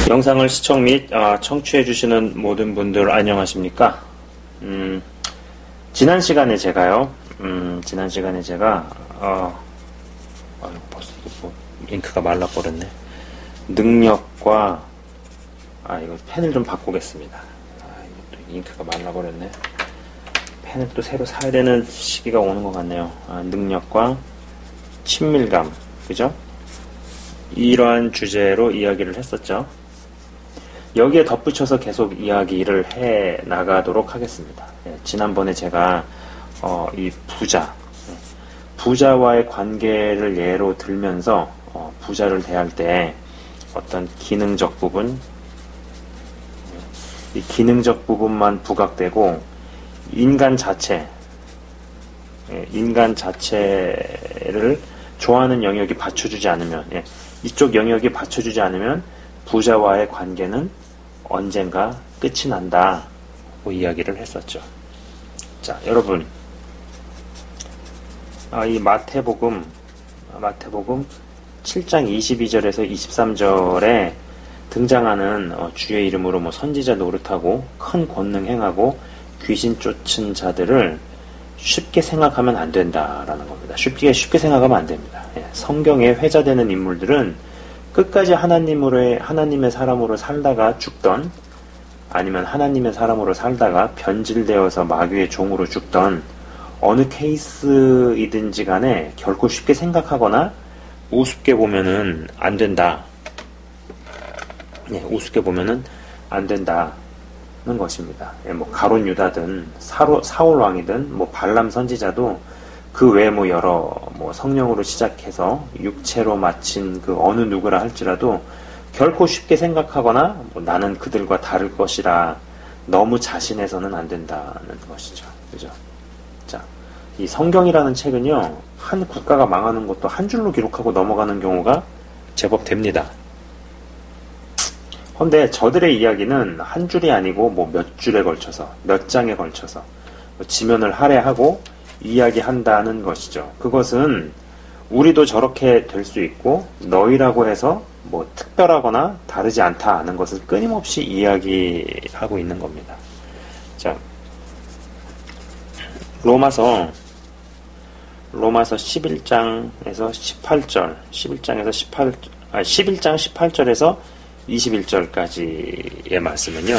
영상을 시청 및 청취해주시는 모든 분들 안녕하십니까? 지난 시간에 제가 벌써 이거 잉크가 말라버렸네. 능력과 이거 펜을 좀 바꾸겠습니다. 이것도 잉크가 말라버렸네. 펜을 또 새로 사야 되는 시기가 오는 것 같네요. 능력과 친밀감, 그죠? 이러한 주제로 이야기를 했었죠. 여기에 덧붙여서 계속 이야기를 해 나가도록 하겠습니다. 지난번에 제가 이 부자와의 관계를 예로 들면서 부자를 대할 때 어떤 기능적 부분, 이 기능적 부분만 부각되고 인간 자체를 좋아하는 영역이 받쳐주지 않으면, 이쪽 영역이 받쳐주지 않으면 부자와의 관계는 언젠가 끝이 난다고 이야기를 했었죠. 자, 여러분, 이 마태복음 7장 22절에서 23절에 등장하는 주의 이름으로 선지자 노릇하고 큰 권능 행하고 귀신 쫓은 자들을 쉽게 생각하면 안 된다라는 겁니다. 쉽게 생각하면 안 됩니다. 성경에 회자되는 인물들은 끝까지 하나님의 사람으로 살다가 죽던, 아니면 하나님의 사람으로 살다가 변질되어서 마귀의 종으로 죽던 어느 케이스이든지 간에 결코 쉽게 생각하거나 우습게 보면은 안 된다. 우습게 보면은 안 된다는 것입니다. 가론 유다든 사울 왕이든 발람 선지자도 그 외에 여러 성령으로 시작해서 육체로 마친 그 어느 누구라 할지라도 결코 쉽게 생각하거나 나는 그들과 다를 것이라 너무 자신해서는 안 된다는 것이죠. 그죠? 자, 이 성경이라는 책은요, 한 국가가 망하는 것도 한 줄로 기록하고 넘어가는 경우가 제법 됩니다. 그런데 저들의 이야기는 한 줄이 아니고 몇 줄에 걸쳐서, 몇 장에 걸쳐서 지면을 할애하고 이야기한다는 것이죠. 그것은 우리도 저렇게 될 수 있고 너희라고 해서 특별하거나 다르지 않다는 것을 끊임없이 이야기하고 있는 겁니다. 자, 로마서 11장에서 18절, 11장 18절에서 21절까지의 말씀은요.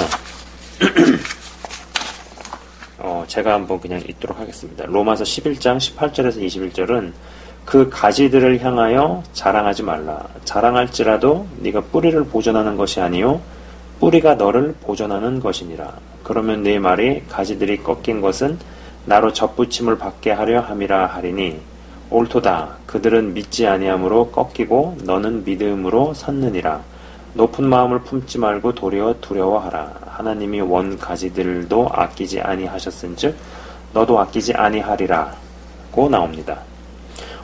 제가 한번 그냥 읽도록 하겠습니다. 로마서 11장 18절에서 21절은 그 가지들을 향하여 자랑하지 말라. 자랑할지라도 네가 뿌리를 보존하는 것이 아니요 뿌리가 너를 보존하는 것이니라. 그러면 네 말이 가지들이 꺾인 것은 나로 접붙임을 받게 하려 함이라 하리니 옳도다. 그들은 믿지 아니함으로 꺾이고 너는 믿음으로 섰느니라. 높은 마음을 품지 말고 도리어 두려워하라. 하나님이 원 가지들도 아끼지 아니하셨은즉 너도 아끼지 아니하리라고 나옵니다.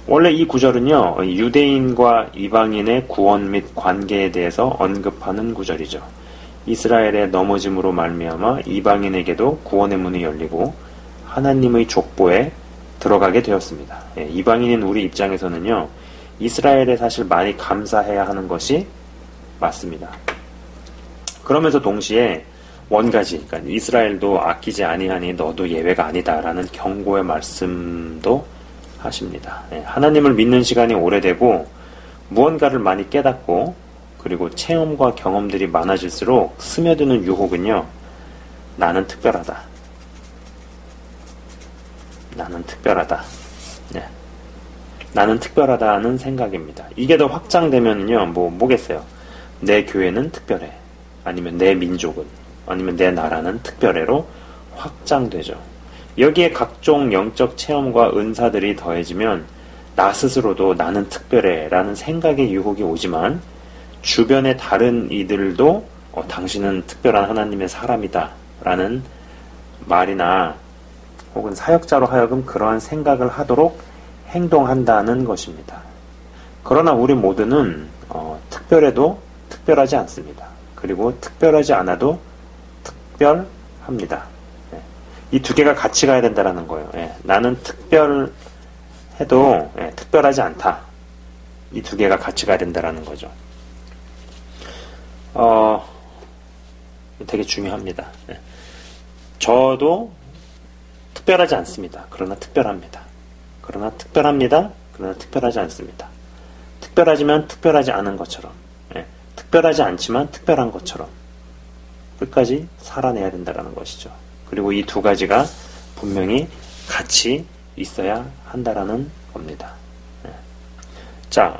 원래 이 구절은요, 유대인과 이방인의 구원 및 관계에 대해서 언급하는 구절이죠. 이스라엘의 넘어짐으로 말미암아 이방인에게도 구원의 문이 열리고 하나님의 족보에 들어가게 되었습니다. 이방인인 우리 입장에서는요, 이스라엘에 사실 많이 감사해야 하는 것이 맞습니다. 그러면서 동시에 원가지, 그러니까 이스라엘도 아끼지 아니하니 너도 예외가 아니다라는 경고의 말씀도 하십니다. 하나님을 믿는 시간이 오래되고 무언가를 많이 깨닫고 그리고 체험과 경험들이 많아질수록 스며드는 유혹은요, 나는 특별하다. 나는 특별하다는 생각입니다. 이게 더 확장되면요, 뭐겠어요? 내 교회는 특별해. 아니면 내 민족은, 아니면 내 나라는 특별해로 확장되죠. 여기에 각종 영적 체험과 은사들이 더해지면 나 스스로도 나는 특별해 라는 생각의 유혹이 오지만 주변의 다른 이들도 당신은 특별한 하나님의 사람이다 라는 말이나 혹은 사역자로 하여금 그러한 생각을 하도록 행동한다는 것입니다. 그러나 우리 모두는 특별해도 특별하지 않습니다. 그리고 특별하지 않아도 특별합니다. 이 두 개가 같이 가야 된다는 거예요. 나는 특별해도 특별하지 않다. 이 두 개가 같이 가야 된다는 거죠. 되게 중요합니다. 예. 저도 특별하지 않습니다. 그러나 특별합니다. 그러나 특별합니다. 그러나 특별하지 않습니다. 특별하지만 특별하지 않은 것처럼, 예. 특별하지 않지만 특별한 것처럼 끝까지 살아내야 된다는 것이죠. 그리고 이 두 가지가 분명히 같이 있어야 한다라는 겁니다. 예. 자,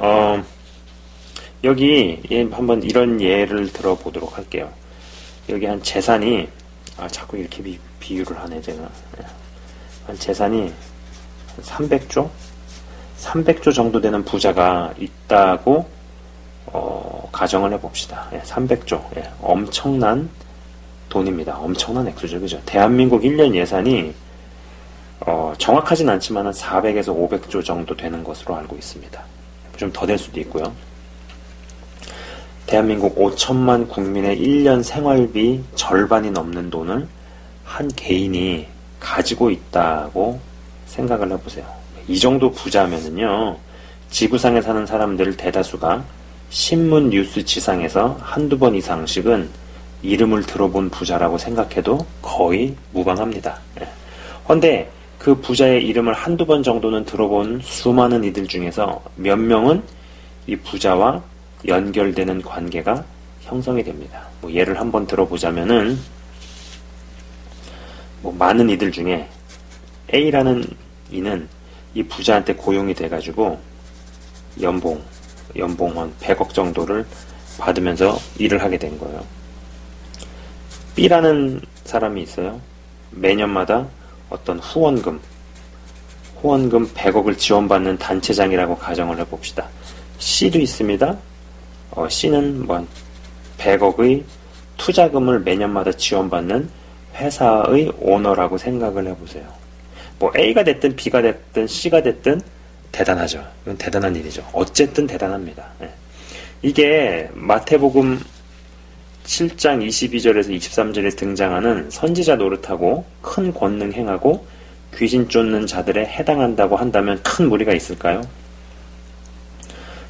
여기 한번 이런 예를 들어보도록 할게요. 여기 한 재산이 자꾸 이렇게 비유를 하네 제가. 한 재산이 300조? 300조 정도 되는 부자가 있다고 가정을 해봅시다. 300조. 엄청난 돈입니다. 엄청난 액수죠. 그죠? 대한민국 1년 예산이 정확하진 않지만 한 400에서 500조 정도 되는 것으로 알고 있습니다. 좀 더 될 수도 있고요. 대한민국 5천만 국민의 1년 생활비 절반이 넘는 돈을 한 개인이 가지고 있다고 생각을 해보세요. 이 정도 부자면은요, 지구상에 사는 사람들 대다수가 신문 뉴스 지상에서 한두 번 이상씩은 이름을 들어본 부자라고 생각해도 거의 무방합니다. 그런데 그 부자의 이름을 한두 번 정도는 들어본 수많은 이들 중에서 몇 명은 이 부자와 연결되는 관계가 형성이 됩니다. 예를 한번 들어보자면은 많은 이들 중에 A라는 이는 이 부자한테 고용이 돼가지고 연봉 한 100억 정도를 받으면서 일을 하게 된 거예요. B라는 사람이 있어요. 매년마다 어떤 후원금 100억을 지원받는 단체장이라고 가정을 해봅시다. C도 있습니다. C는 100억의 투자금을 매년마다 지원받는 회사의 오너라고 생각을 해보세요. A가 됐든 B가 됐든 C가 됐든 대단하죠. 이건 대단한 일이죠. 어쨌든 대단합니다. 이게 마태복음 7장 22절에서 23절에 등장하는 선지자 노릇하고 큰 권능 행하고 귀신 쫓는 자들에 해당한다고 한다면 큰 무리가 있을까요?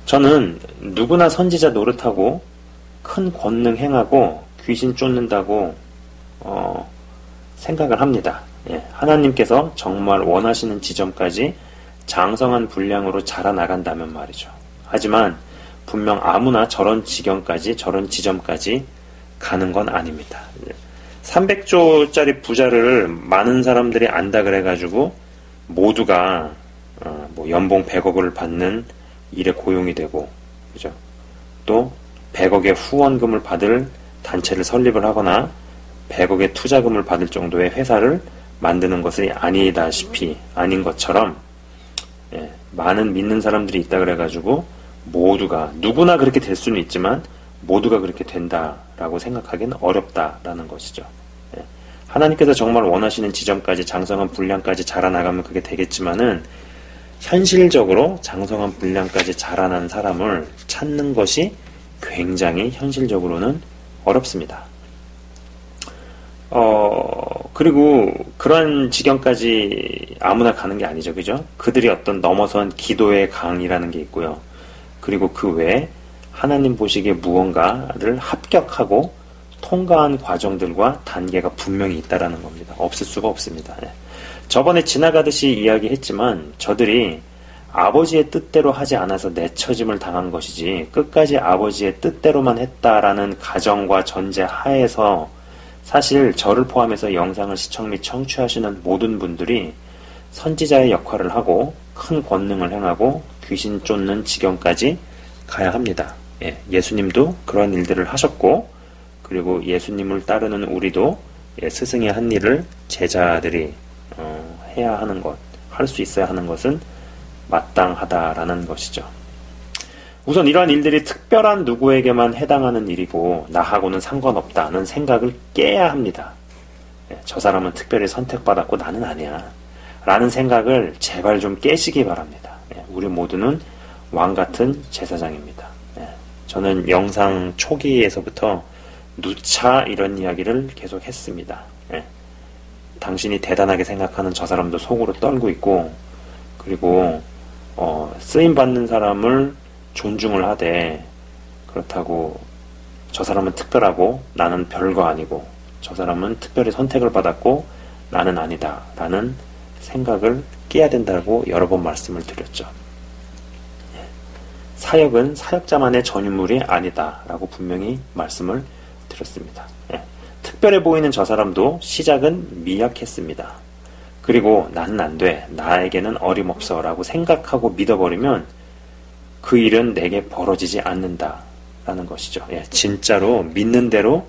저는 누구나 선지자 노릇하고 큰 권능 행하고 귀신 쫓는다고 생각을 합니다. 하나님께서 정말 원하시는 지점까지 장성한 분량으로 자라나간다면 말이죠. 하지만 분명 아무나 저런 지점까지 가는 건 아닙니다. 300조짜리 부자를 많은 사람들이 안다 그래가지고 모두가 연봉 100억을 받는 일에 고용이 되고, 그죠? 또 100억의 후원금을 받을 단체를 설립을 하거나 100억의 투자금을 받을 정도의 회사를 만드는 것이 아닌 것처럼, 많은 믿는 사람들이 있다 그래가지고 모두가, 누구나 그렇게 될 수는 있지만 모두가 그렇게 된다라고 생각하기는 어렵다라는 것이죠. 하나님께서 정말 원하시는 지점까지 장성한 분량까지 자라나가면 그게 되겠지만은 현실적으로 장성한 분량까지 자라난 사람을 찾는 것이 굉장히 현실적으로는 어렵습니다. 그리고 그런 지경까지 아무나 가는 게 아니죠. 그죠? 그들이 어떤 넘어선 기도의 강이라는 게 있고요. 그리고 그 외에 하나님 보시기에 무언가를 합격하고 통과한 과정들과 단계가 분명히 있다라는 겁니다. 없을 수가 없습니다. 저번에 지나가듯이 이야기했지만 저들이 아버지의 뜻대로 하지 않아서 내처짐을 당한 것이지 끝까지 아버지의 뜻대로만 했다라는 가정과 전제 하에서 사실 저를 포함해서 영상을 시청 및 청취하시는 모든 분들이 선지자의 역할을 하고 큰 권능을 행하고 귀신 쫓는 지경까지 가야 합니다. 예수님도 그런 일들을 하셨고, 그리고 예수님을 따르는 우리도 스승이 한 일을 제자들이 해야 하는 것, 할 수 있어야 하는 것은 마땅하다라는 것이죠. 우선 이러한 일들이 특별한 누구에게만 해당하는 일이고 나하고는 상관없다는 생각을 깨야 합니다. 저 사람은 특별히 선택받았고 나는 아니야 라는 생각을 제발 좀 깨시기 바랍니다. 우리 모두는 왕같은 제사장입니다. 저는 영상 초기에서부터 누차 이런 이야기를 계속 했습니다. 당신이 대단하게 생각하는 저 사람도 속으로 떨고 있고, 그리고 쓰임받는 사람을 존중을 하되, 그렇다고 저 사람은 특별하고 나는 별거 아니고 저 사람은 특별히 선택을 받았고 나는 아니다 라는 생각을 깨야 된다고 여러 번 말씀을 드렸죠. 사역은 사역자만의 전유물이 아니다 라고 분명히 말씀을 드렸습니다. 특별해 보이는 저 사람도 시작은 미약했습니다. 그리고 나는 안 돼, 나에게는 어림없어 라고 생각하고 믿어버리면 그 일은 내게 벌어지지 않는다 라는 것이죠. 진짜로 믿는 대로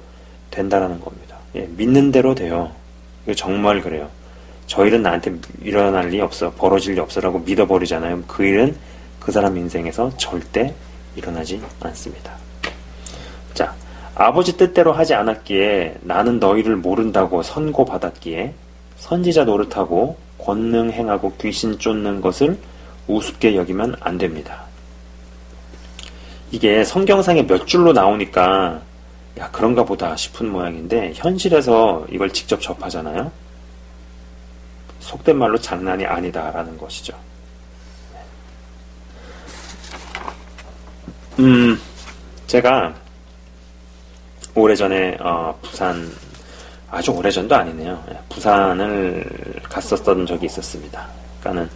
된다라는 겁니다. 믿는 대로 돼요. 이거 정말 그래요. 저 일은 나한테 일어날 리 없어, 벌어질 리 없어 라고 믿어버리잖아요. 그 일은 그 사람 인생에서 절대 일어나지 않습니다. 자, 아버지 뜻대로 하지 않았기에 나는 너희를 모른다고 선고받았기에 선지자 노릇하고 권능 행하고 귀신 쫓는 것을 우습게 여기면 안 됩니다. 이게 성경상에 몇 줄로 나오니까 야 그런가 보다 싶은 모양인데 현실에서 이걸 직접 접하잖아요. 속된 말로 장난이 아니다라는 것이죠. 제가 오래전에 부산, 아주 오래전도 아니네요. 부산을 갔었던 적이 있었습니다. 그러니까는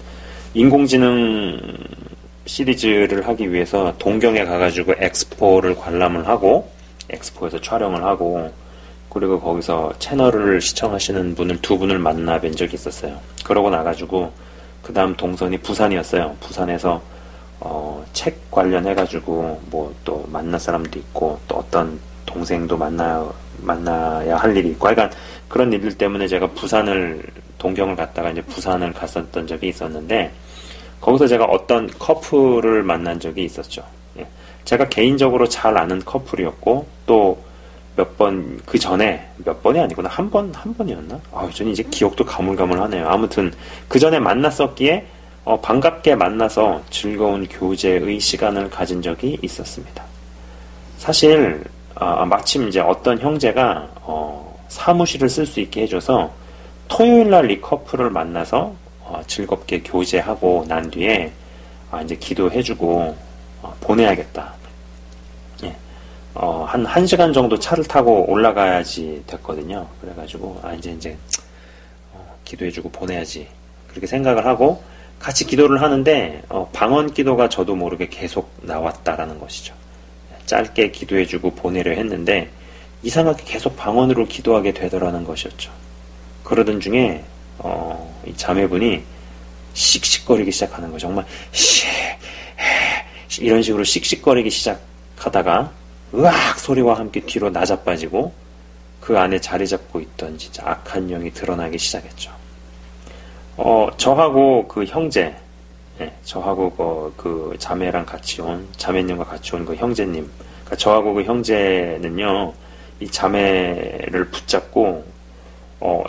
인공지능 시리즈를 하기 위해서 동경에 가가지고 엑스포를 관람을 하고 엑스포에서 촬영을 하고 그리고 거기서 채널을 시청하시는 분을 두 분을 만나 뵌 적이 있었어요. 그러고 나가지고 그 다음 동선이 부산이었어요. 부산에서 책 관련해가지고 뭐 또 만날 사람도 있고 또 어떤 동생도 만나야 할 일이 있고 하여간 그런 일들 때문에 제가 동경을 갔다가 이제 부산을 갔었던 적이 있었는데 거기서 제가 어떤 커플을 만난 적이 있었죠. 제가 개인적으로 잘 아는 커플이었고 또 그 전에 몇 번이 아니구나. 한 번이었나? 저는 이제 기억도 가물가물하네요. 아무튼 그 전에 만났었기에 반갑게 만나서 즐거운 교제의 시간을 가진 적이 있었습니다. 사실 마침 이제 어떤 형제가 사무실을 쓸 수 있게 해줘서 토요일날 이 커플을 만나서 즐겁게 교제하고 난 뒤에 이제 기도해주고 보내야겠다. 한 1시간 정도 차를 타고 올라가야지 됐거든요. 그래가지고 이제 기도해주고 보내야지 그렇게 생각을 하고 같이 기도를 하는데 방언 기도가 저도 모르게 계속 나왔다라는 것이죠. 짧게 기도해주고 보내려 했는데 이상하게 계속 방언으로 기도하게 되더라는 것이었죠. 그러던 중에 이 자매분이 씩씩거리기 시작하는 거예요. 정말 이런 식으로 씩씩거리기 시작하다가 으악 소리와 함께 뒤로 낮아빠지고 그 안에 자리 잡고 있던 진짜 악한 영이 드러나기 시작했죠. 저하고 그 형제, 저하고 그 자매랑 같이 자매님과 같이 온 그 형제님, 그러니까 저하고 그 형제는요, 이 자매를 붙잡고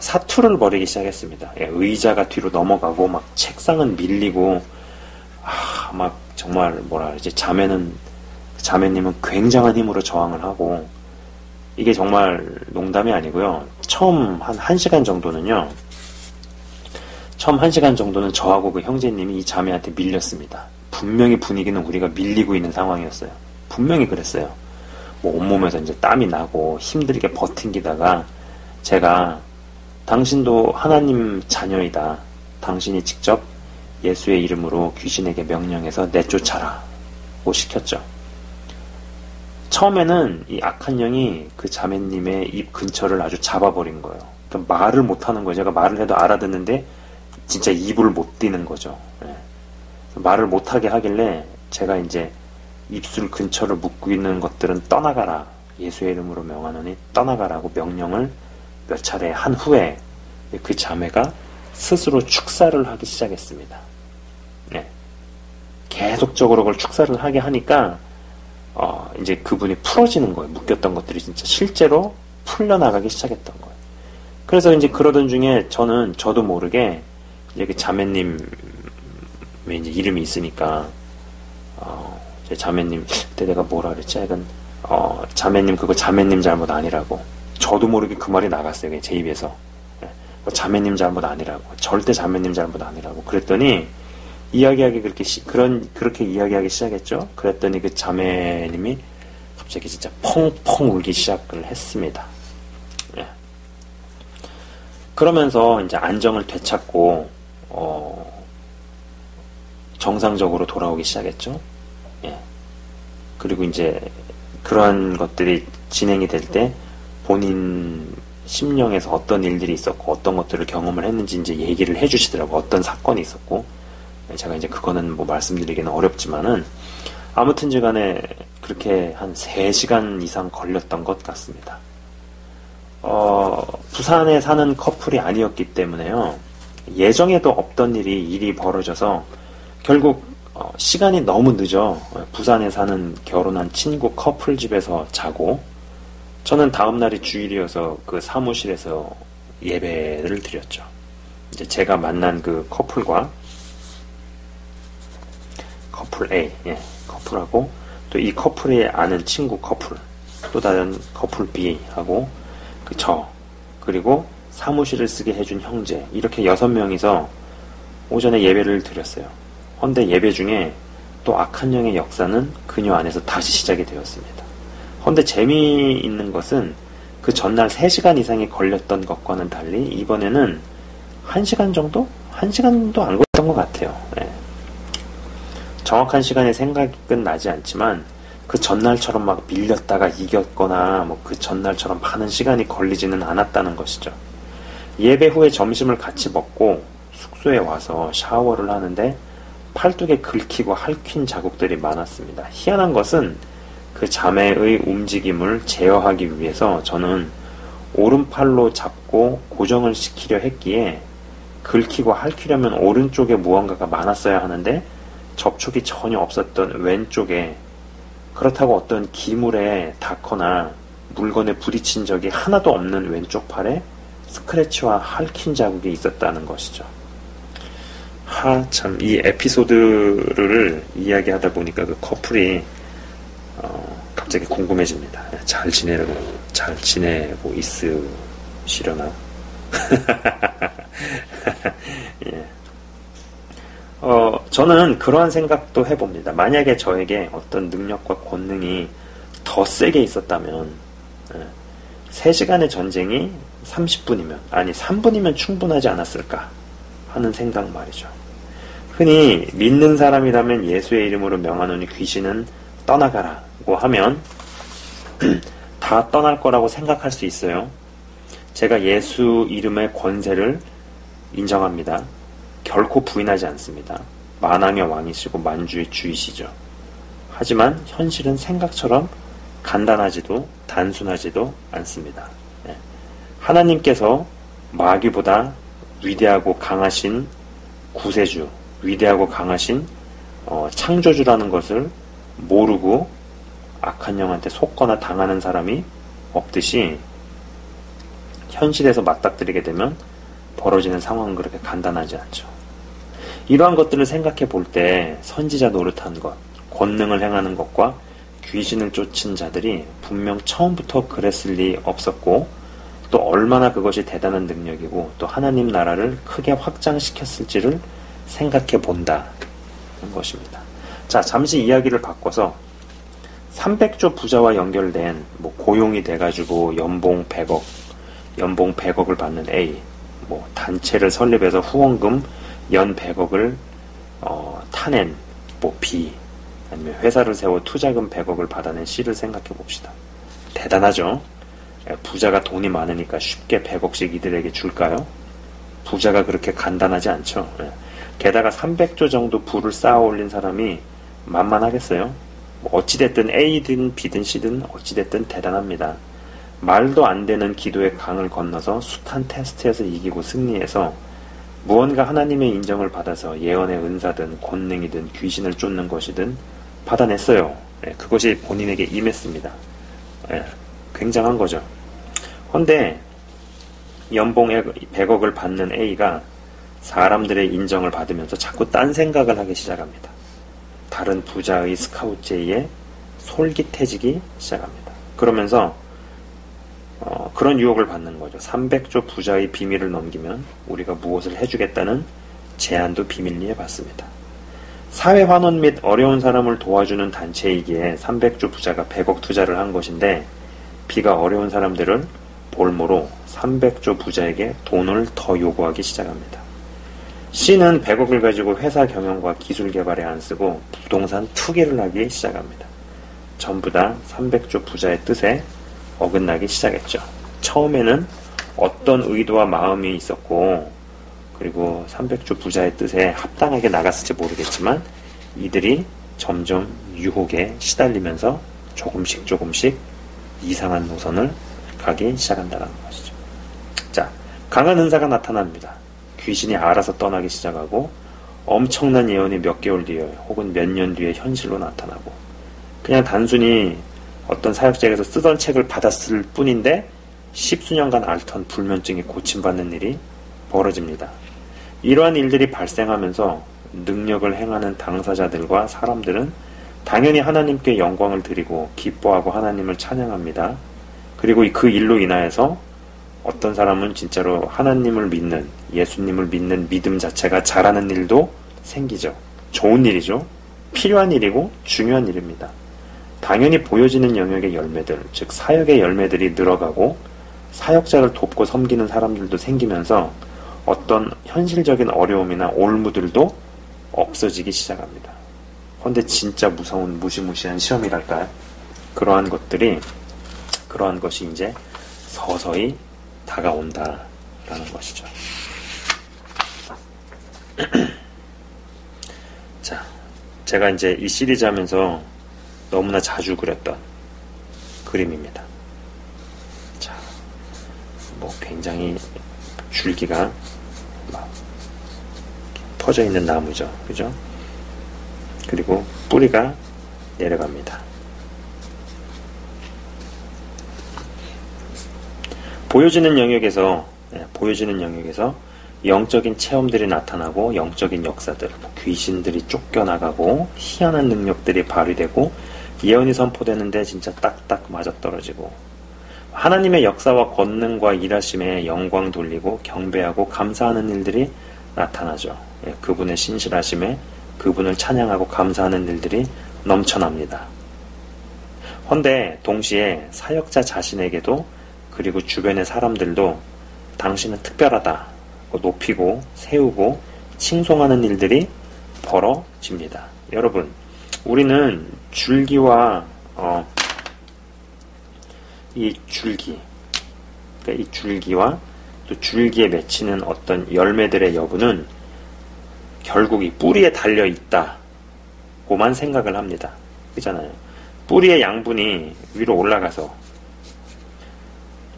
사투를 벌이기 시작했습니다. 의자가 뒤로 넘어가고 막 책상은 밀리고 막 정말 뭐라 그러지, 자매님은 굉장한 힘으로 저항을 하고 이게 정말 농담이 아니고요. 처음 한 1시간 정도는요. 처음 1시간 정도는 저하고 그 형제님이 이 자매한테 밀렸습니다. 분명히 분위기는 우리가 밀리고 있는 상황이었어요. 분명히 그랬어요. 뭐 온몸에서 이제 땀이 나고 힘들게 버팅기다가 제가 당신도 하나님 자녀이다. 당신이 직접 예수의 이름으로 귀신에게 명령해서 내쫓아라고 시켰죠. 처음에는 이 악한 영이 그 자매님의 입 근처를 아주 잡아버린 거예요. 그러니까 말을 못하는 거예요. 제가 말을 해도 알아듣는데 진짜 입을 못 띄는 거죠. 말을 못하게 하길래 제가 이제 입술 근처를 묶고 있는 것들은 떠나가라. 예수의 이름으로 명하노니 떠나가라고 명령을 몇 차례 한 후에 그 자매가 스스로 축사를 하기 시작했습니다. 계속적으로 그걸 축사를 하게 하니까 이제 그분이 풀어지는 거예요. 묶였던 것들이 진짜 실제로 풀려나가기 시작했던 거예요. 그래서 이제 그러던 중에 저도 모르게 이제 그 자매님의 이제 이름이 있으니까, 제 자매님, 그때 내가 뭐라 그랬지? 하여간, 자매님, 그거 자매님 잘못 아니라고. 저도 모르게 그 말이 나갔어요. 제 입에서. 자매님 잘못 아니라고. 절대 자매님 잘못 아니라고. 그랬더니, 그렇게 이야기하기 시작했죠. 그랬더니 그 자매님이 갑자기 진짜 펑펑 울기 시작을 했습니다. 예. 그러면서 이제 안정을 되찾고 정상적으로 돌아오기 시작했죠. 예. 그리고 이제 그러한 것들이 진행이 될 때 본인 심령에서 어떤 일들이 있었고 어떤 것들을 경험을 했는지 이제 얘기를 해주시더라고. 어떤 사건이 있었고. 제가 이제 그거는 뭐 말씀드리기는 어렵지만은 아무튼지간에 그렇게 한 3시간 이상 걸렸던 것 같습니다. 부산에 사는 커플이 아니었기 때문에요. 예정에도 없던 일이 벌어져서 결국 시간이 너무 늦어 부산에 사는 결혼한 친구 커플 집에서 자고 저는 다음날이 주일이어서 그 사무실에서 예배를 드렸죠. 이제 제가 만난 그 커플과 커플 A, 예, 커플하고 또 이 커플이 아는 친구 커플, 또 다른 커플 B하고 그리고 사무실을 쓰게 해준 형제, 이렇게 6명이서 오전에 예배를 드렸어요. 헌데 예배 중에 또 악한 영의 역사는 그녀 안에서 다시 시작이 되었습니다. 헌데 재미있는 것은 그 전날 3시간 이상이 걸렸던 것과는 달리 이번에는 1시간 정도? 1시간도 안 걸렸던 것 같아요. 네. 정확한 시간에 생각이 끝나지 않지만 그 전날처럼 막 밀렸다가 이겼거나 뭐 그 전날처럼 많은 시간이 걸리지는 않았다는 것이죠. 예배 후에 점심을 같이 먹고 숙소에 와서 샤워를 하는데 팔뚝에 긁히고 핥힌 자국들이 많았습니다. 희한한 것은 그 자매의 움직임을 제어하기 위해서 저는 오른팔로 잡고 고정을 시키려 했기에 긁히고 핥히려면 오른쪽에 무언가가 많았어야 하는데 접촉이 전혀 없었던 왼쪽에, 그렇다고 어떤 기물에 닿거나 물건에 부딪힌 적이 하나도 없는 왼쪽 팔에 스크래치와 핥힌 자국이 있었다는 것이죠. 참, 이 에피소드를 이야기하다 보니까 그 커플이 갑자기 궁금해집니다. 잘 지내고 있으시려나? 예. 저는 그러한 생각도 해봅니다. 만약에 저에게 어떤 능력과 권능이 더 세게 있었다면, 3시간의 전쟁이 30분이면, 아니 3분이면 충분하지 않았을까 하는 생각 말이죠. 흔히 믿는 사람이라면 예수의 이름으로 명하노니 귀신은 떠나가라고 하면 다 떠날 거라고 생각할 수 있어요. 제가 예수 이름의 권세를 인정합니다. 결코 부인하지 않습니다. 만왕의 왕이시고 만주의 주이시죠. 하지만 현실은 생각처럼 간단하지도 단순하지도 않습니다. 하나님께서 마귀보다 위대하고 강하신 구세주, 위대하고 강하신 창조주라는 것을 모르고 악한 영한테 속거나 당하는 사람이 없듯이 현실에서 맞닥뜨리게 되면 벌어지는 상황은 그렇게 간단하지 않죠. 이러한 것들을 생각해 볼 때 선지자 노릇한 것, 권능을 행하는 것과 귀신을 쫓은 자들이 분명 처음부터 그랬을 리 없었고 또 얼마나 그것이 대단한 능력이고 또 하나님 나라를 크게 확장시켰을지를 생각해 본다는 것입니다. 자, 잠시 이야기를 바꿔서 300조 부자와 연결된 고용이 돼가지고 연봉 100억을 받는 A, 단체를 설립해서 후원금 연 100억을 타낸 B, 아니면 회사를 세워 투자금 100억을 받아낸 C를 생각해 봅시다. 대단하죠? 부자가 돈이 많으니까 쉽게 100억씩 이들에게 줄까요? 부자가 그렇게 간단하지 않죠. 게다가 300조 정도 부를 쌓아 올린 사람이 만만하겠어요? 어찌됐든 A든 B든 C든 어찌됐든 대단합니다. 말도 안 되는 기도의 강을 건너서 숱한 테스트에서 이기고 승리해서 무언가 하나님의 인정을 받아서 예언의 은사든 권능이든 귀신을 쫓는 것이든 받아냈어요. 그것이 본인에게 임했습니다. 굉장한 거죠. 그런데 연봉 100억을 받는 A가 사람들의 인정을 받으면서 자꾸 딴 생각을 하기 시작합니다. 다른 부자의 스카우트제의에 솔깃해지기 시작합니다. 그러면서 그런 유혹을 받는 거죠. 300조 부자의 비밀을 넘기면 우리가 무엇을 해주겠다는 제안도 비밀리에 받습니다. 사회 환원 및 어려운 사람을 도와주는 단체이기에 300조 부자가 100억 투자를 한 것인데 비가 어려운 사람들을 볼모로 300조 부자에게 돈을 더 요구하기 시작합니다. C는 100억을 가지고 회사 경영과 기술 개발에 안 쓰고 부동산 투기를 하기 시작합니다. 전부 다 300조 부자의 뜻에 어긋나기 시작했죠. 처음에는 어떤 의도와 마음이 있었고 그리고 300조 부자의 뜻에 합당하게 나갔을지 모르겠지만 이들이 점점 유혹에 시달리면서 조금씩 이상한 노선을 가기 시작한다는 것이죠. 자, 강한 은사가 나타납니다. 귀신이 알아서 떠나기 시작하고 엄청난 예언이 몇 개월 뒤에 혹은 몇 년 뒤에 현실로 나타나고 그냥 단순히 어떤 사역자에게서 쓰던 책을 받았을 뿐인데 10수년간 앓던 불면증이 고침받는 일이 벌어집니다. 이러한 일들이 발생하면서 능력을 행하는 당사자들과 사람들은 당연히 하나님께 영광을 드리고 기뻐하고 하나님을 찬양합니다. 그리고 그 일로 인하여서 어떤 사람은 진짜로 하나님을 믿는, 예수님을 믿는 믿음 자체가 자라는 일도 생기죠. 좋은 일이죠. 필요한 일이고 중요한 일입니다. 당연히 보여지는 영역의 열매들, 즉 사역의 열매들이 늘어가고 사역자를 돕고 섬기는 사람들도 생기면서 어떤 현실적인 어려움이나 올무들도 없어지기 시작합니다. 그런데 진짜 무서운 무시무시한 시험이랄까요? 그러한 것이 이제 서서히 다가온다라는 것이죠. 자, 제가 이제 이 시리즈 하면서 너무나 자주 그렸던 그림입니다. 자, 뭐 굉장히 줄기가 막 퍼져 있는 나무죠. 그죠? 그리고 뿌리가 내려갑니다. 보여지는 영역에서 영적인 체험들이 나타나고 영적인 역사들, 귀신들이 쫓겨나가고 희한한 능력들이 발휘되고 예언이 선포되는데 진짜 딱딱 맞아떨어지고 하나님의 역사와 권능과 일하심에 영광 돌리고 경배하고 감사하는 일들이 나타나죠. 그분의 신실하심에 그분을 찬양하고 감사하는 일들이 넘쳐납니다. 헌데 동시에 사역자 자신에게도 그리고 주변의 사람들도 당신은 특별하다 높이고 세우고 칭송하는 일들이 벌어집니다. 여러분, 우리는 줄기와 이 줄기와 또 줄기에 맺히는 어떤 열매들의 여부는 결국 이 뿌리에 달려 있다고만 생각을 합니다. 그렇잖아요. 뿌리의 양분이 위로 올라가서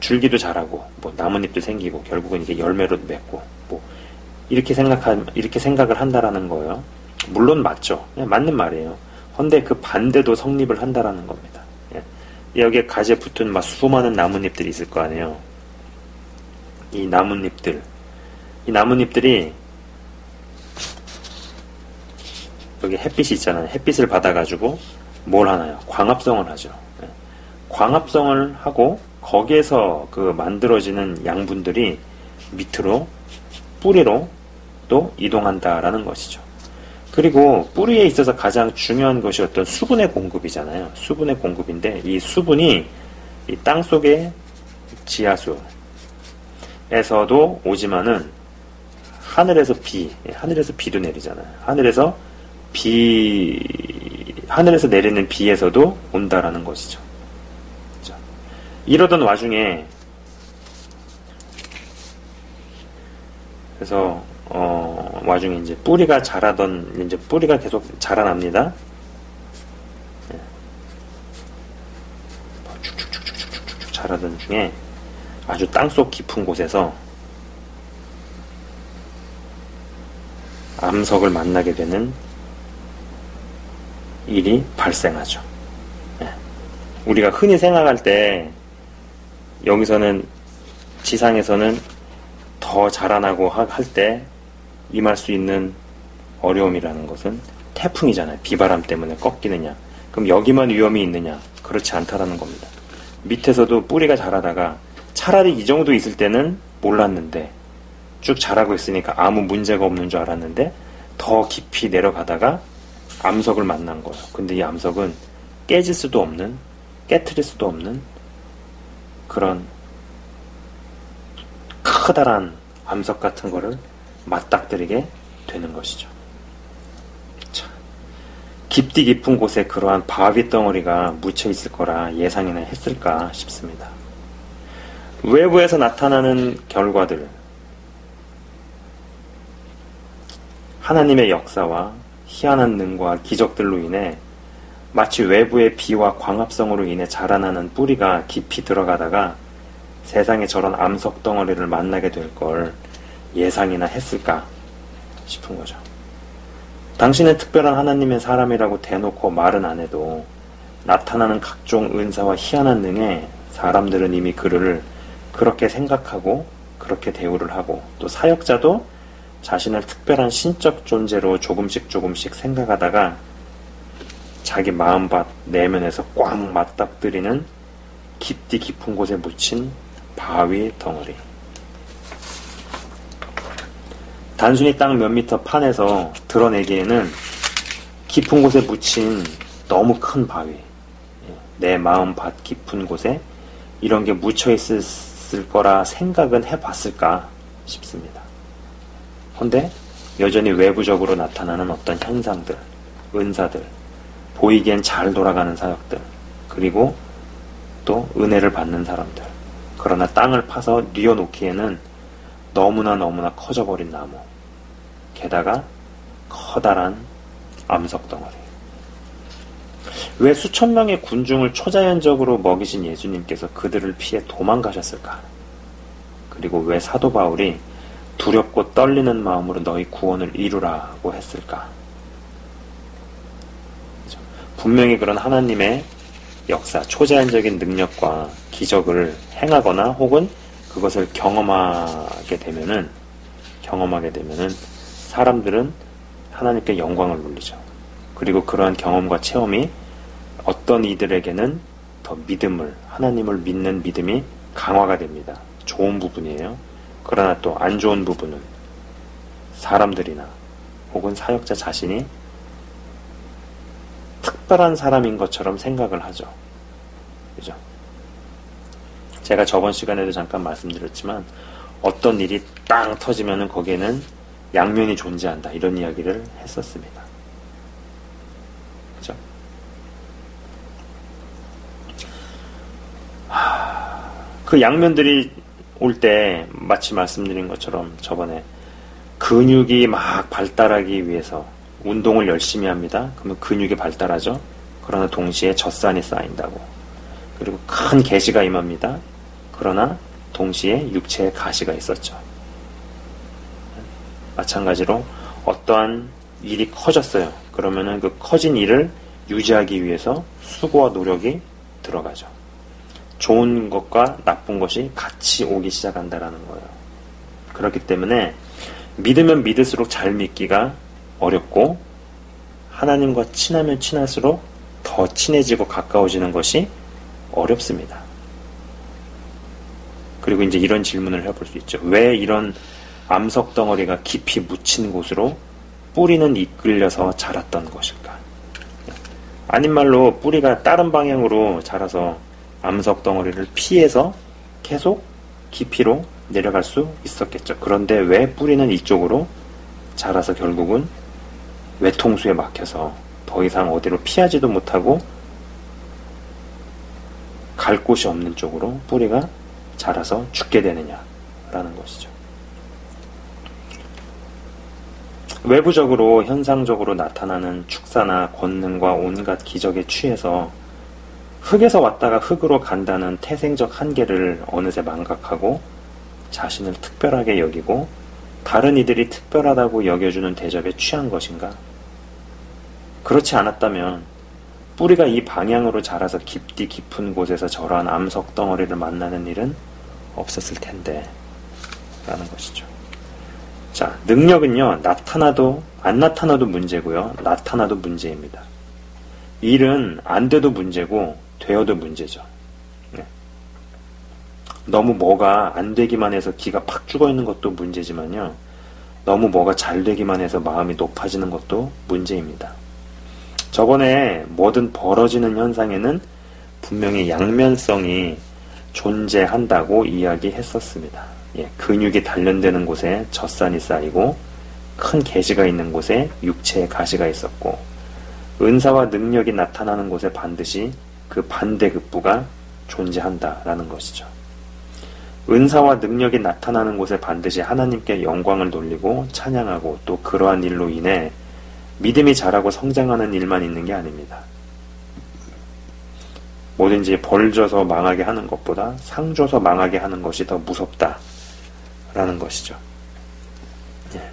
줄기도 자라고 뭐 나뭇잎도 생기고 결국은 이게 열매로 맺고 뭐 이렇게 생각을 한다라는 거예요. 물론 맞죠. 맞는 말이에요. 근데 그 반대도 성립을 한다라는 겁니다. 여기에 가지에 붙은 막 수많은 나뭇잎들이 있을 거 아니에요. 이 나뭇잎들이 여기 햇빛이 있잖아요. 햇빛을 받아가지고 뭘 하나요? 광합성을 하죠. 광합성을 하고 거기에서 그 만들어지는 양분들이 밑으로 뿌리로 또 이동한다라는 것이죠. 그리고 뿌리에 있어서 가장 중요한 것이 어떤 수분의 공급이잖아요. 수분의 공급인데 이 수분이 이 땅속의 지하수에서도 오지만은 하늘에서 비도 내리잖아요. 하늘에서 내리는 비에서도 온다라는 것이죠. 이러던 와중에 그래서 와중에 이제 뿌리가 계속 자라납니다. 쭉쭉쭉쭉쭉쭉 자라던 중에 아주 땅속 깊은 곳에서 암석을 만나게 되는 일이 발생하죠. 우리가 흔히 생각할 때 여기서는 지상에서는 더 자라나고 할 때 임할 수 있는 어려움이라는 것은 태풍이잖아요. 비바람 때문에 꺾이느냐. 그럼 여기만 위험이 있느냐. 그렇지 않다라는 겁니다. 밑에서도 뿌리가 자라다가 차라리 이 정도 있을 때는 몰랐는데 쭉 자라고 있으니까 아무 문제가 없는 줄 알았는데 더 깊이 내려가다가 암석을 만난 거예요. 근데 이 암석은 깨질 수도 없는, 깨트릴 수도 없는 그런 커다란 암석 같은 거를 맞닥뜨리게 되는 것이죠. 자, 깊디 깊은 곳에 그러한 바위 덩어리가 묻혀 있을 거라 예상이나 했을까 싶습니다. 외부에서 나타나는 결과들, 하나님의 역사와 희한한 능과 기적들로 인해 마치 외부의 비와 광합성으로 인해 자라나는 뿌리가 깊이 들어가다가 세상에 저런 암석 덩어리를 만나게 될 걸 예상이나 했을까 싶은 거죠. 당신은 특별한 하나님의 사람이라고 대놓고 말은 안 해도 나타나는 각종 은사와 희한한 능에 사람들은 이미 그를 그렇게 생각하고 그렇게 대우를 하고, 또 사역자도 자신을 특별한 신적 존재로 조금씩 생각하다가 자기 마음밭 내면에서 꽉 맞닥뜨리는 깊디 깊은 곳에 묻힌 바위 덩어리. 단순히 땅 몇 미터 판에서 드러내기에는 깊은 곳에 묻힌 너무 큰 바위, 내 마음밭 깊은 곳에 이런 게 묻혀 있을 거라 생각은 해봤을까 싶습니다. 근데 여전히 외부적으로 나타나는 어떤 현상들, 은사들, 보이기엔 잘 돌아가는 사역들, 그리고 또 은혜를 받는 사람들, 그러나 땅을 파서 뉘어놓기에는 너무나 커져버린 나무, 게다가 커다란 암석 덩어리. 왜 수천 명의 군중을 초자연적으로 먹이신 예수님께서 그들을 피해 도망가셨을까? 그리고 왜 사도 바울이 두렵고 떨리는 마음으로 너희 구원을 이루라고 했을까? 분명히 그런 하나님의 역사, 초자연적인 능력과 기적을 행하거나 혹은 그것을 경험하게 되면은 사람들은 하나님께 영광을 돌리죠. 그리고 그러한 경험과 체험이 어떤 이들에게는 더 믿음을, 하나님을 믿는 믿음이 강화가 됩니다. 좋은 부분이에요. 그러나 또 안 좋은 부분은 사람들이나 혹은 사역자 자신이 특별한 사람인 것처럼 생각을 하죠. 그죠? 제가 저번 시간에도 잠깐 말씀드렸지만 어떤 일이 땅 터지면은 거기에는 양면이 존재한다, 이런 이야기를 했었습니다. 그죠? 그 양면들이 올 때 마치 말씀드린 것처럼 저번에 근육이 막 발달하기 위해서 운동을 열심히 합니다. 그러면 근육이 발달하죠. 그러나 동시에 젖산이 쌓인다고. 그리고 큰 계시가 임합니다. 그러나 동시에 육체에 가시가 있었죠. 마찬가지로 어떠한 일이 커졌어요. 그러면은 그 커진 일을 유지하기 위해서 수고와 노력이 들어가죠. 좋은 것과 나쁜 것이 같이 오기 시작한다라는 거예요. 그렇기 때문에 믿으면 믿을수록 잘 믿기가 어렵고, 하나님과 친하면 친할수록 더 친해지고 가까워지는 것이 어렵습니다. 그리고 이제 이런 질문을 해볼 수 있죠. 왜 이런 암석 덩어리가 깊이 묻힌 곳으로 뿌리는 이끌려서 자랐던 것일까? 아닌 말로 뿌리가 다른 방향으로 자라서 암석 덩어리를 피해서 계속 깊이로 내려갈 수 있었겠죠. 그런데 왜 뿌리는 이쪽으로 자라서 결국은 외통수에 막혀서 더 이상 어디로 피하지도 못하고 갈 곳이 없는 쪽으로 뿌리가 자라서 죽게 되느냐라는 것이죠. 외부적으로 현상적으로 나타나는 축사나 권능과 온갖 기적에 취해서 흙에서 왔다가 흙으로 간다는 태생적 한계를 어느새 망각하고 자신을 특별하게 여기고 다른 이들이 특별하다고 여겨주는 대접에 취한 것인가? 그렇지 않았다면 뿌리가 이 방향으로 자라서 깊디 깊은 곳에서 저러한 암석 덩어리를 만나는 일은 없었을 텐데 라는 것이죠. 자, 능력은요, 나타나도 안 나타나도 문제고요, 나타나도 문제입니다. 일은 안 돼도 문제고 되어도 문제죠. 네. 너무 뭐가 안 되기만 해서 기가 팍 죽어있는 것도 문제지만요, 너무 뭐가 잘 되기만 해서 마음이 높아지는 것도 문제입니다. 저번에 뭐든 벌어지는 현상에는 분명히 양면성이 존재한다고 이야기했었습니다. 예, 근육이 단련되는 곳에 젖산이 쌓이고 큰 계시가 있는 곳에 육체의 가시가 있었고, 은사와 능력이 나타나는 곳에 반드시 그 반대급부가 존재한다라는 것이죠. 은사와 능력이 나타나는 곳에 반드시 하나님께 영광을 돌리고 찬양하고, 또 그러한 일로 인해 믿음이 자라고 성장하는 일만 있는 게 아닙니다. 뭐든지 벌 줘서 망하게 하는 것보다 상 줘서 망하게 하는 것이 더 무섭다라는 것이죠. 예.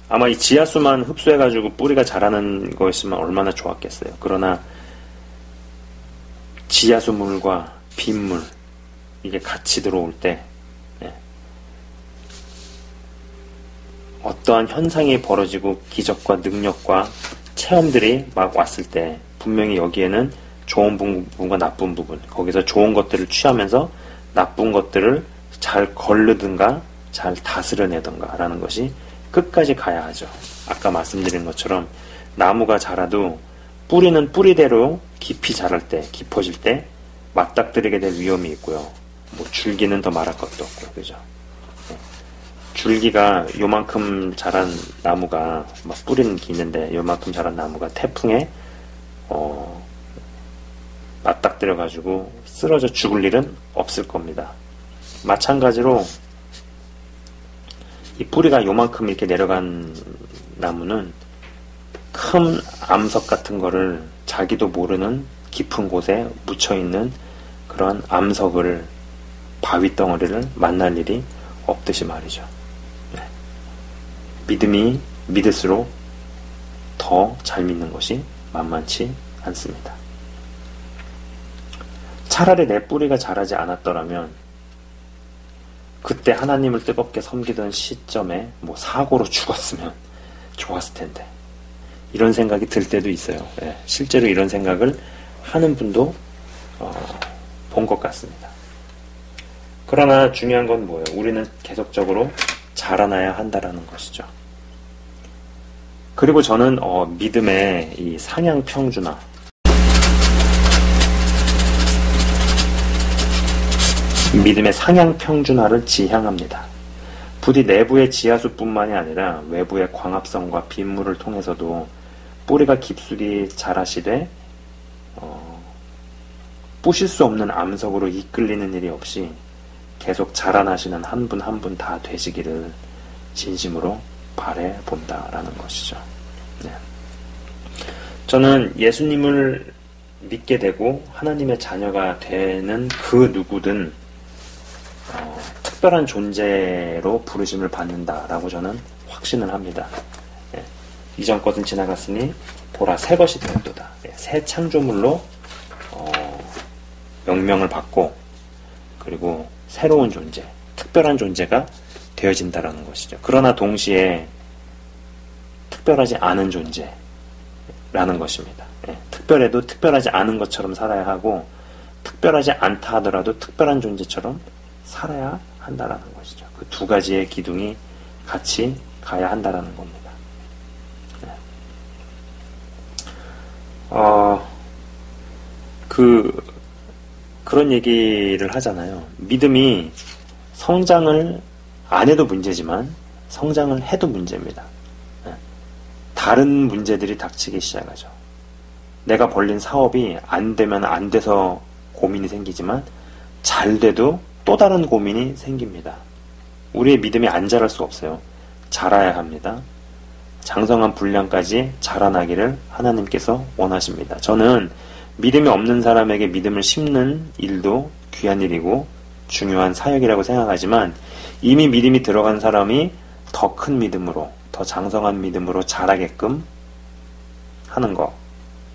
아마 이 지하수만 흡수해가지고 뿌리가 자라는 것이면 얼마나 좋았겠어요. 그러나 지하수물과 빗물, 이게 같이 들어올 때 어떠한 현상이 벌어지고 기적과 능력과 체험들이 막 왔을 때 분명히 여기에는 좋은 부분과 나쁜 부분, 거기서 좋은 것들을 취하면서 나쁜 것들을 잘 거르든가 잘 다스려내든가 라는 것이 끝까지 가야 하죠. 아까 말씀드린 것처럼 나무가 자라도 뿌리는 뿌리대로 깊이 자랄 때, 깊어질 때 맞닥뜨리게 될 위험이 있고요. 뭐 줄기는 더 말할 것도 없고, 그죠? 줄기가 요만큼 자란 나무가, 막 뿌리는 기는데 요만큼 자란 나무가 태풍에 맞닥뜨려가지고 쓰러져 죽을 일은 없을 겁니다. 마찬가지로 이 뿌리가 요만큼 이렇게 내려간 나무는 큰 암석 같은 거를 자기도 모르는 깊은 곳에 묻혀있는 그런 암석을, 바위 덩어리를 만날 일이 없듯이 말이죠. 네. 믿음이 믿을수록 더 잘 믿는 것이 만만치 않습니다. 차라리 내 뿌리가 자라지 않았더라면 그때 하나님을 뜨겁게 섬기던 시점에 뭐 사고로 죽었으면 좋았을 텐데, 이런 생각이 들 때도 있어요. 예, 실제로 이런 생각을 하는 분도 본 것 같습니다. 그러나 중요한 건 뭐예요? 우리는 계속적으로 자라나야 한다라는 것이죠. 그리고 저는 믿음의 이 상향평준화, 믿음의 상향평준화를 지향합니다. 부디 내부의 지하수뿐만이 아니라 외부의 광합성과 빗물을 통해서도 뿌리가 깊숙이 자라시되 부실 수 없는 암석으로 이끌리는 일이 없이 계속 자라나시는 한 분 한 분 다 되시기를 진심으로 바라본다라는 것이죠. 네. 저는 예수님을 믿게 되고 하나님의 자녀가 되는 그 누구든 특별한 존재로 부르심을 받는다라고 저는 확신을 합니다. 예. 이전 것은 지나갔으니 보라 새 것이 되었도다. 예. 새 창조물로 명명을 받고, 그리고 새로운 존재, 특별한 존재가 되어진다라는 것이죠. 그러나 동시에 특별하지 않은 존재라는 것입니다. 예. 특별해도 특별하지 않은 것처럼 살아야 하고, 특별하지 않다 하더라도 특별한 존재처럼 살아야 한다라는 것이죠. 그 두 가지의 기둥이 같이 가야 한다라는 겁니다. 네. 그런 얘기를 하잖아요. 믿음이 성장을 안 해도 문제지만 성장을 해도 문제입니다. 네. 다른 문제들이 닥치기 시작하죠. 내가 벌린 사업이 안 되면 안 돼서 고민이 생기지만 잘 돼도 또 다른 고민이 생깁니다. 우리의 믿음이 안 자랄 수 없어요. 자라야 합니다. 장성한 분량까지 자라나기를 하나님께서 원하십니다. 저는 믿음이 없는 사람에게 믿음을 심는 일도 귀한 일이고 중요한 사역이라고 생각하지만, 이미 믿음이 들어간 사람이 더 큰 믿음으로, 더 장성한 믿음으로 자라게끔 하는 것,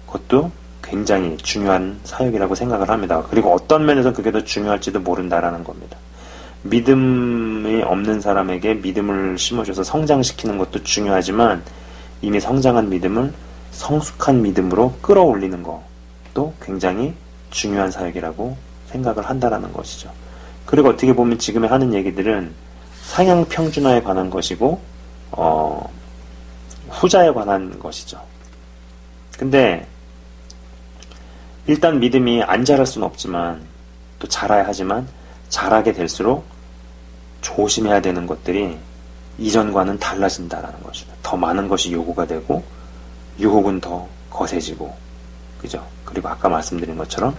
그것도 굉장히 중요한 사역이라고 생각을 합니다. 그리고 어떤 면에서 그게 더 중요할지도 모른다라는 겁니다. 믿음이 없는 사람에게 믿음을 심어줘서 성장시키는 것도 중요하지만, 이미 성장한 믿음을 성숙한 믿음으로 끌어올리는 것도 굉장히 중요한 사역이라고 생각을 한다라는 것이죠. 그리고 어떻게 보면 지금에 하는 얘기들은 상향 평준화에 관한 것이고 후자에 관한 것이죠. 근데 일단 믿음이 안 자랄 수는 없지만 또 자라야 하지만 자라게 될수록 조심해야 되는 것들이 이전과는 달라진다라는 것이다. 더 많은 것이 요구가 되고 유혹은 더 거세지고, 그죠? 그리고 아까 말씀드린 것처럼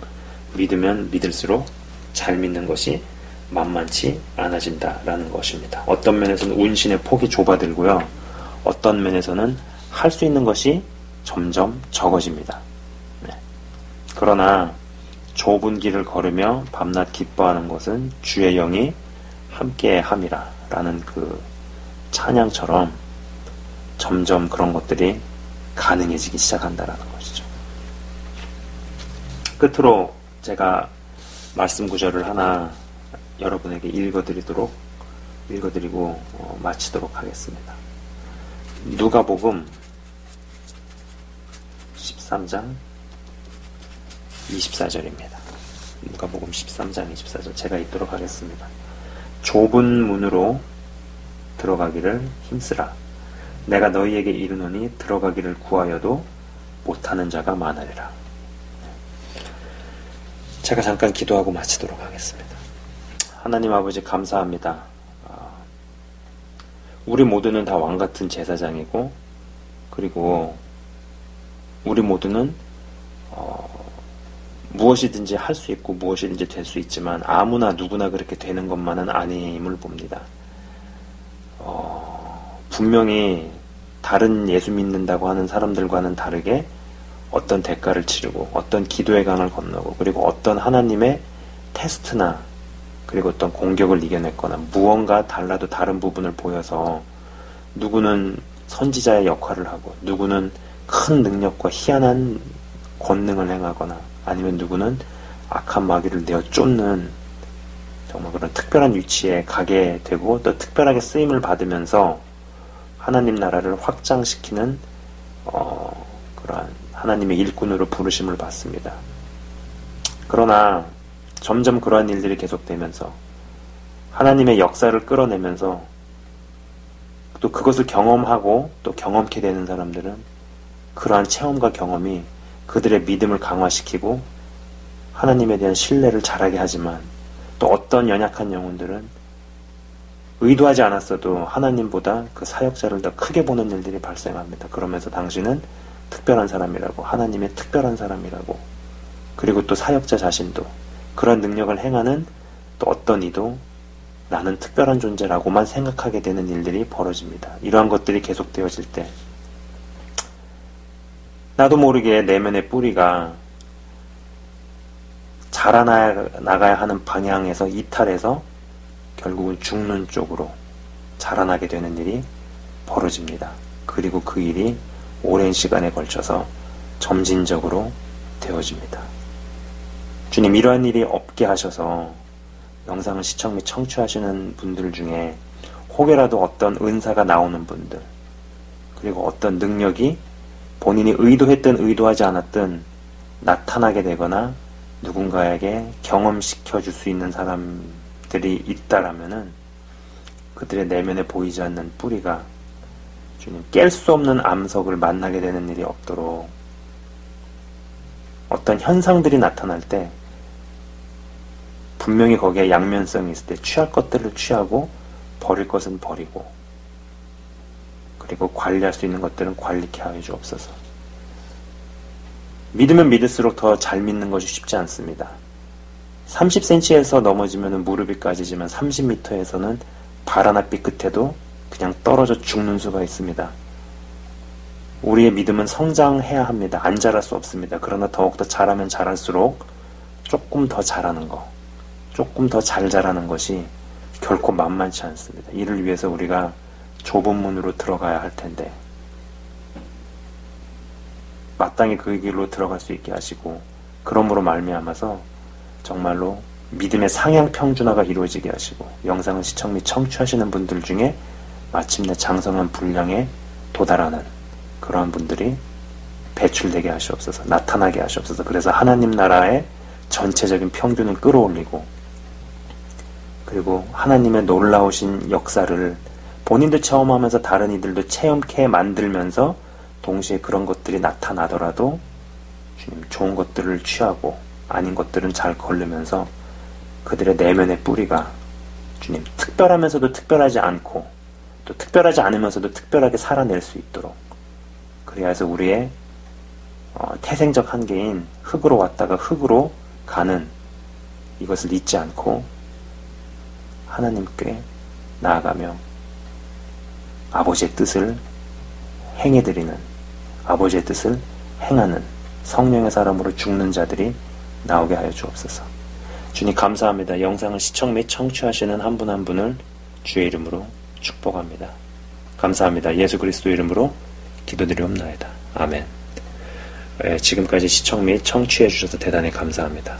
믿으면 믿을수록 잘 믿는 것이 만만치 않아진다라는 것입니다. 어떤 면에서는 운신의 폭이 좁아들고요. 어떤 면에서는 할 수 있는 것이 점점 적어집니다. 네. 그러나 좁은 길을 걸으며 밤낮 기뻐하는 것은 주의 영이 함께 함이라 라는 그 찬양처럼 점점 그런 것들이 가능해지기 시작한다라는 것이죠. 끝으로 제가 말씀 구절을 하나 여러분에게 읽어드리고 마치도록 하겠습니다. 누가복음 13장 24절입니다. 누가복음 13장 24절 제가 읽도록 하겠습니다. 좁은 문으로 들어가기를 힘쓰라. 내가 너희에게 이르노니 들어가기를 구하여도 못하는 자가 많으리라. 제가 잠깐 기도하고 마치도록 하겠습니다. 하나님 아버지 감사합니다. 우리 모두는 다 왕같은 제사장이고, 그리고 우리 모두는 무엇이든지 할 수 있고 무엇이든지 될 수 있지만 아무나 누구나 그렇게 되는 것만은 아님을 봅니다. 분명히 다른 예수 믿는다고 하는 사람들과는 다르게 어떤 대가를 치르고 어떤 기도의 강을 건너고 그리고 어떤 하나님의 테스트나 그리고 어떤 공격을 이겨냈거나 무언가 달라도 다른 부분을 보여서 누구는 선지자의 역할을 하고 누구는 큰 능력과 희한한 권능을 행하거나 아니면 누구는 악한 마귀를 내어 쫓는 정말 그런 특별한 위치에 가게 되고 또 특별하게 쓰임을 받으면서 하나님 나라를 확장시키는 그러한 하나님의 일꾼으로 부르심을 받습니다. 그러나 점점 그러한 일들이 계속되면서 하나님의 역사를 끌어내면서 또 그것을 경험하고 또 경험케 되는 사람들은 그러한 체험과 경험이 그들의 믿음을 강화시키고 하나님에 대한 신뢰를 자라게 하지만 또 어떤 연약한 영혼들은 의도하지 않았어도 하나님보다 그 사역자를 더 크게 보는 일들이 발생합니다. 그러면서 당신은 특별한 사람이라고, 하나님의 특별한 사람이라고, 그리고 또 사역자 자신도 그런 능력을 행하는 또 어떤 이도 나는 특별한 존재라고만 생각하게 되는 일들이 벌어집니다. 이러한 것들이 계속되어질 때 나도 모르게 내면의 뿌리가 자라나가야 하는 방향에서 이탈해서 결국은 죽는 쪽으로 자라나게 되는 일이 벌어집니다. 그리고 그 일이 오랜 시간에 걸쳐서 점진적으로 되어집니다. 주님, 이러한 일이 없게 하셔서 영상을 시청 및 청취하시는 분들 중에 혹여라도 어떤 은사가 나오는 분들, 그리고 어떤 능력이 본인이 의도했든 의도하지 않았든 나타나게 되거나 누군가에게 경험시켜 줄 수 있는 사람들이 있다라면은 그들의 내면에 보이지 않는 뿌리가 주님 깰 수 없는 암석을 만나게 되는 일이 없도록 어떤 현상들이 나타날 때 분명히 거기에 양면성이 있을 때 취할 것들을 취하고 버릴 것은 버리고 그리고 관리할 수 있는 것들은 관리케 하여 주옵소서. 믿으면 믿을수록 더 잘 믿는 것이 쉽지 않습니다. 30cm에서 넘어지면 무릎이 까지지만 30m에서는 발 하나 삐끗해도 그냥 떨어져 죽는 수가 있습니다. 우리의 믿음은 성장해야 합니다. 안 자랄 수 없습니다. 그러나 더욱더 자라면 자랄수록 조금 더 자라는 것, 조금 더 잘 자라는 것이 결코 만만치 않습니다. 이를 위해서 우리가 좁은 문으로 들어가야 할 텐데 마땅히 그 길로 들어갈 수 있게 하시고 그러므로 말미암아서 정말로 믿음의 상향 평준화가 이루어지게 하시고 영상을 시청 및 청취하시는 분들 중에 마침내 장성한 분량에 도달하는 그러한 분들이 배출되게 하시옵소서, 나타나게 하시옵소서. 그래서 하나님 나라의 전체적인 평균을 끌어올리고 그리고 하나님의 놀라우신 역사를 본인도 체험하면서 다른 이들도 체험케 만들면서 동시에 그런 것들이 나타나더라도 주님 좋은 것들을 취하고 아닌 것들은 잘 거르면서 그들의 내면의 뿌리가 주님 특별하면서도 특별하지 않고 또 특별하지 않으면서도 특별하게 살아낼 수 있도록 그래야 해서 우리의 태생적 한계인 흙으로 왔다가 흙으로 가는 이것을 잊지 않고 하나님께 나아가며 아버지의 뜻을 행해드리는 아버지의 뜻을 행하는 성령의 사람으로 죽는 자들이 나오게 하여 주옵소서. 주님 감사합니다. 영상을 시청 및 청취하시는 한 분 한 분을 주의 이름으로 축복합니다. 감사합니다. 예수 그리스도 이름으로 기도드리옵나이다. 아멘. 지금까지 시청 및 청취해 주셔서 대단히 감사합니다.